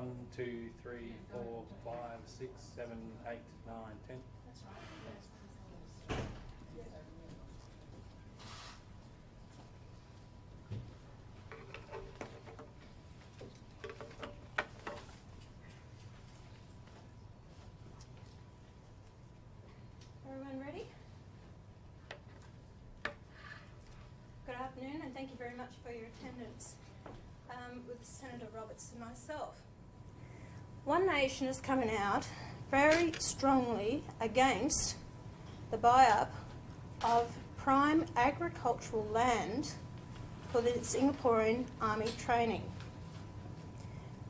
1, 2, 3, 4, 5, 6, 7, 8, 9, 10. That's right. Everyone ready? Good afternoon, and thank you very much for your attendance with Senator Roberts and myself. One Nation is coming out very strongly against the buy-up of prime agricultural land for the Singaporean Army training.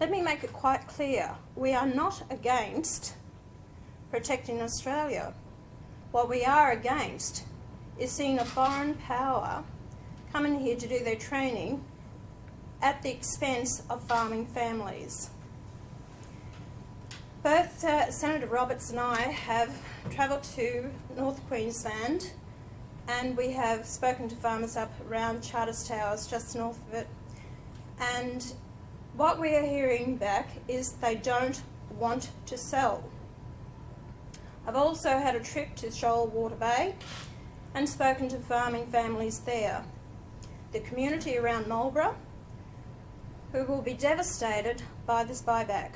Let me make it quite clear, we are not against protecting Australia. What we are against is seeing a foreign power come in here to do their training at the expense of farming families. Both Senator Roberts and I have travelled to North Queensland, and we have spoken to farmers up around Charters Towers, just north of it, and what we are hearing back is they don't want to sell. I've also had a trip to Shoalwater Bay and spoken to farming families there. The community around Marlborough, who will be devastated by this buyback.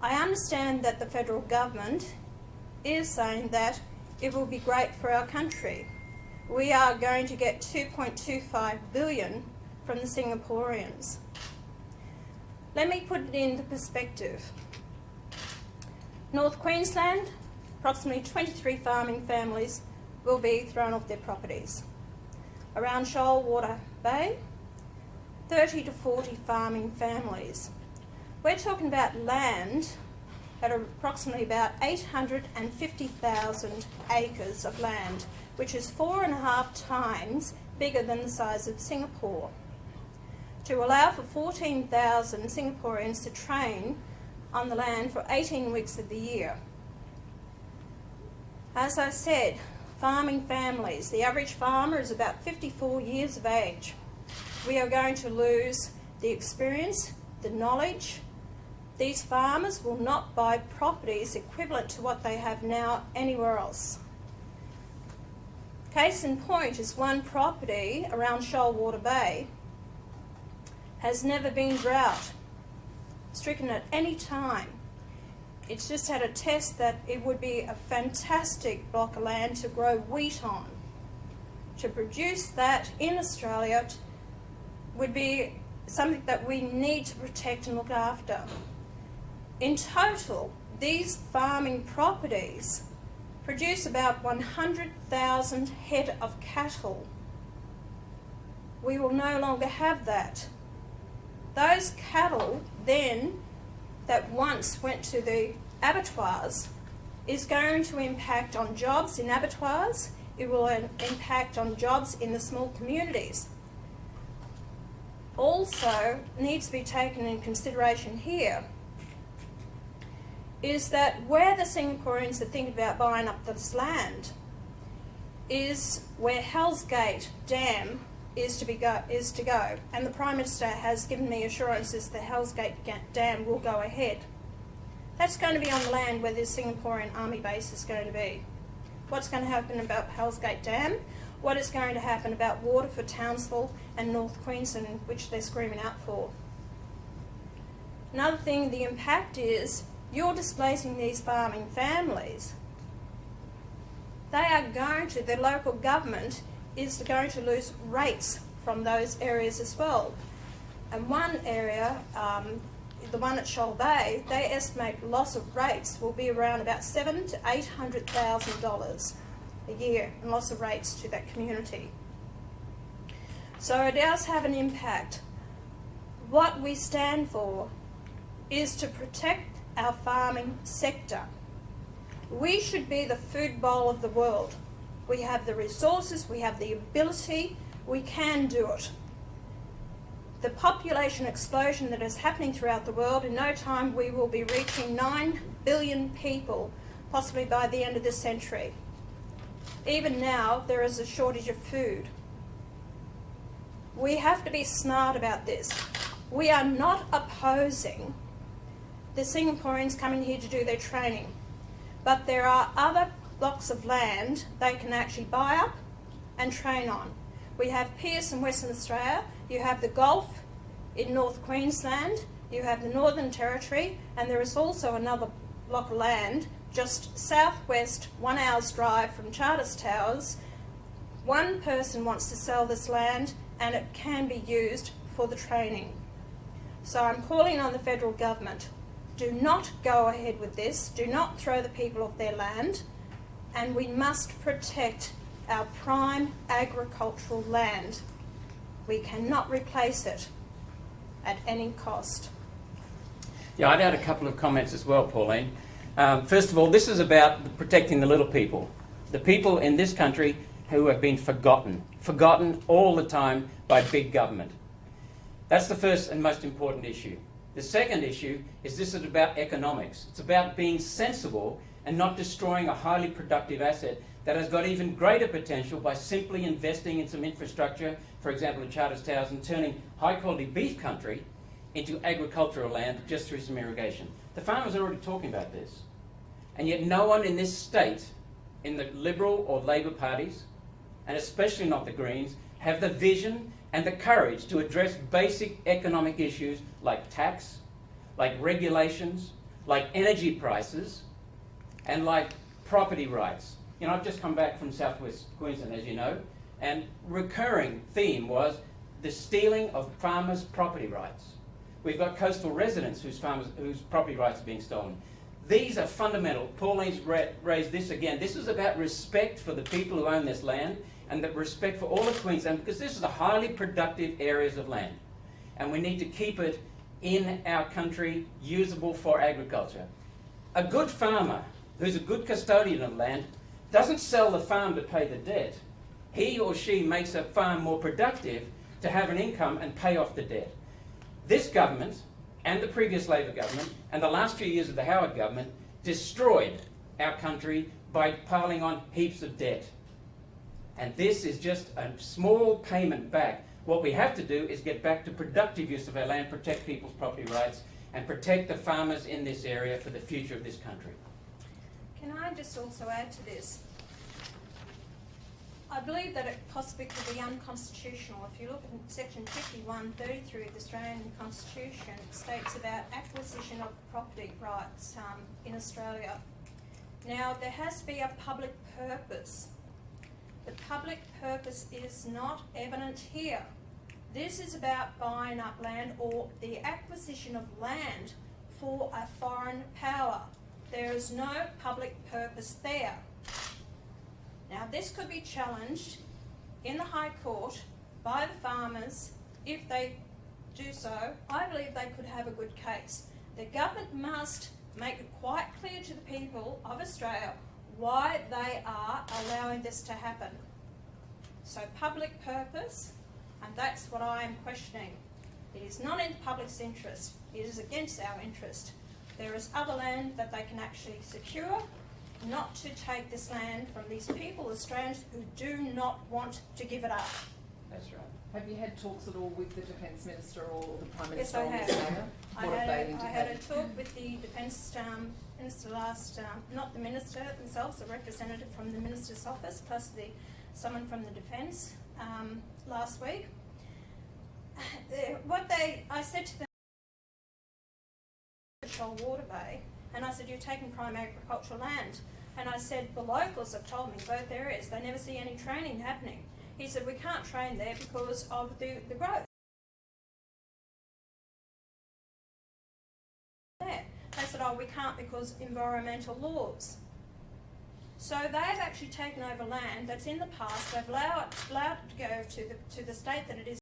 I understand that the federal government is saying that it will be great for our country. We are going to get $2.25 billion from the Singaporeans. Let me put it into perspective. North Queensland, approximately 23 farming families will be thrown off their properties. Around Shoalwater Bay, 30 to 40 farming families. We're talking about land at approximately about 850,000 acres of land, which is 4.5 times bigger than the size of Singapore. To allow for 14,000 Singaporeans to train on the land for 18 weeks of the year. As I said, farming families, the average farmer is about 54 years of age. We are going to lose the experience, the knowledge. These farmers will not buy properties equivalent to what they have now anywhere else. Case in point is one property around Shoalwater Bay has never been drought stricken at any time. It's just had a test that it would be a fantastic block of land to grow wheat on. To produce that in Australia would be something that we need to protect and look after. In total, these farming properties produce about 100,000 head of cattle. We will no longer have that. Those cattle then that once went to the abattoirs is going to impact on jobs in abattoirs. It will impact on jobs in the small communities. Also needs to be taken in consideration here is that where the Singaporeans are thinking about buying up this land is where Hell's Gate Dam is to go, and the Prime Minister has given me assurances the Hell's Gate Dam will go ahead. That's going to be on the land where the Singaporean Army base is going to be. What's going to happen about Hell's Gate Dam? What is going to happen about water for Townsville and North Queensland, which they're screaming out for? Another thing, the impact is you're displacing these farming families. They are going to, the local government is going to lose rates from those areas as well. And one area, the one at Shoal Bay, they estimate loss of rates will be around about $700,000 to $800,000 a year in loss of rates to that community. So it does have an impact. What we stand for is to protect our farming sector. We should be the food bowl of the world. We have the resources, we have the ability, we can do it. The population explosion that is happening throughout the world, in no time we will be reaching 9 billion people, possibly by the end of this century. Even now, there is a shortage of food. We have to be smart about this. We are not opposing the Singaporeans coming here to do their training, but there are other blocks of land they can actually buy up and train on. We have Pearce in Western Australia, you have the Gulf in North Queensland, you have the Northern Territory, and there is also another block of land just southwest, 1 hour's drive from Charters Towers. One person wants to sell this land and it can be used for the training. So I'm calling on the federal government, do not go ahead with this, do not throw the people off their land, and we must protect our prime agricultural land. We cannot replace it at any cost. Yeah, I'd add a couple of comments as well, Pauline. First of all, this is about protecting the little people, the people in this country who have been forgotten all the time by big government. That's the first and most important issue. The second issue is this is about economics. It's about being sensible and not destroying a highly productive asset that has got even greater potential by simply investing in some infrastructure, for example in Charters Towers, and turning high quality beef country into agricultural land just through some irrigation. The farmers are already talking about this. And yet no one in this state, in the Liberal or Labor parties, and especially not the Greens, have the vision and the courage to address basic economic issues like tax, like regulations, like energy prices, and like property rights. You know, I've just come back from southwest Queensland, as you know, and recurring theme was the stealing of farmers' property rights. We've got coastal residents whose property rights are being stolen. These are fundamental. Pauline's raised this again. This is about respect for the people who own this land and the respect for all of Queensland, because this is the highly productive areas of land. And we need to keep it in our country, usable for agriculture. A good farmer who's a good custodian of land doesn't sell the farm to pay the debt. He or she makes a farm more productive to have an income and pay off the debt. This government and the previous Labor government and the last few years of the Howard government destroyed our country by piling on heaps of debt. And this is just a small payment back. What we have to do is get back to productive use of our land, protect people's property rights, and protect the farmers in this area for the future of this country. Can I just also add to this? I believe that it possibly could be unconstitutional. If you look at section 51(33) of the Australian Constitution, it states about acquisition of property rights in Australia. Now, there has to be a public purpose. The public purpose is not evident here. This is about buying up land or the acquisition of land for a foreign power. There is no public purpose there. Now, this could be challenged in the High Court by the farmers. If they do so, I believe they could have a good case. The government must make it quite clear to the people of Australia why they are allowing this to happen. So public purpose, and that's what I am questioning. It is not in the public's interest, it is against our interest. There is other land that they can actually secure, not to take this land from these people, Australians, who do not want to give it up. That's right. Have you had talks at all with the Defence Minister or the Prime Yes, Minister I on have. this matter? What have they I indicated? had a talk with the Defence Minister last, not the Minister themselves, a representative from the Minister's office, plus someone from the Defence last week. I said to them, Shoal Water Bay, and I said, you're taking prime agricultural land. And I said, the locals have told me, both areas, they never see any training happening. He said, we can't train there because of the growth. There. They said, oh, we can't because environmental laws. So they've actually taken over land that's in the past, they've allowed it to go to the state that it is